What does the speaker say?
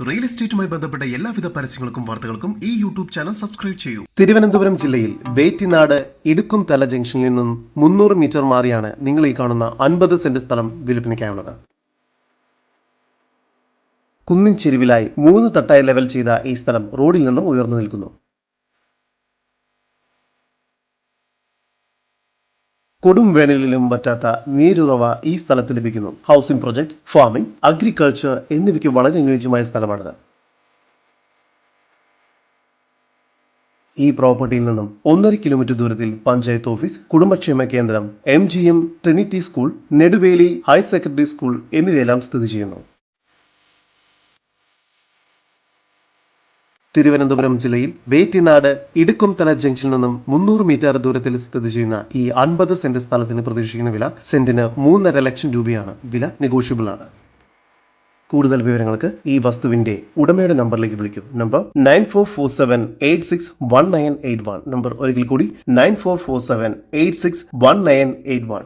Real എസ്റ്റേറ്റുമായി ബന്ധപ്പെട്ട എല്ലാവിധ പരസ്യങ്ങൾക്കും വാർത്തകൾക്കും ഈ യൂട്യൂബ് ചാനൽ സബ്സ്ക്രൈബ് ചെയ്യൂ. തിരുവനന്തപുരം ജില്ലയിൽ വേറ്റിനാട് ഇടുക്കുംതല ജംഗ്ഷനിൽ നിന്നും 300 മീറ്റർ മാറിയാണ് നിങ്ങൾ ഈ കാണുന്ന 50 സെന്റ് സ്ഥലം വിൽപ്പനയ്ക്കായുള്ളത്. കുന്നിൻ ചെരുവിലായി 3 തട്ടായി ലെവൽ ചെയ്ത ഈ സ്ഥലം റോഡിൽ നിന്നും ഉയർന്നു നിൽക്കുന്നു. കൊടും വേനലിലും പറ്റാത്ത നീരുറവ ഈ സ്ഥലത്ത് ലഭിക്കുന്നു. ഹൗസിംഗ് പ്രൊജക്ട്, ഫാമിംഗ്, അഗ്രികൾച്ചർ എന്നിവയ്ക്ക് വളരെ അനുയോജ്യമായ സ്ഥലമാണിത്. ഈ പ്രോപ്പർട്ടിയിൽ നിന്നും 1.5 കിലോമീറ്റർ ദൂരത്തിൽ പഞ്ചായത്ത് ഓഫീസ്, കുടുംബക്ഷേമ കേന്ദ്രം, MGM, Trinity school, Neduveli higher secondary school എന്നിവയെല്ലാം സ്ഥിതി ചെയ്യുന്നു. തിരുവനന്തപുരം ജില്ലയിൽ വേറ്റിനാട് ഇടുക്കുംതല ജംഗ്ഷനിൽ നിന്നും 300 മീറ്റർ ദൂരത്തിൽ സ്ഥിതി ചെയ്യുന്ന ഈ 50 സെന്റ് സ്ഥലത്തിന് പ്രതീക്ഷിക്കുന്ന വില സെന്റിന് 3.5 ലക്ഷം രൂപയാണ്. വില നെഗോഷ്യബിൾ ആണ്. കൂടുതൽ വിവരങ്ങൾക്ക് ഈ വസ്തുവിന്റെ ഉടമയുടെ നമ്പറിലേക്ക് വിളിക്കും. നമ്പർ 9447861981. നമ്പർ ഒരിക്കൽ കൂടി 9447861981.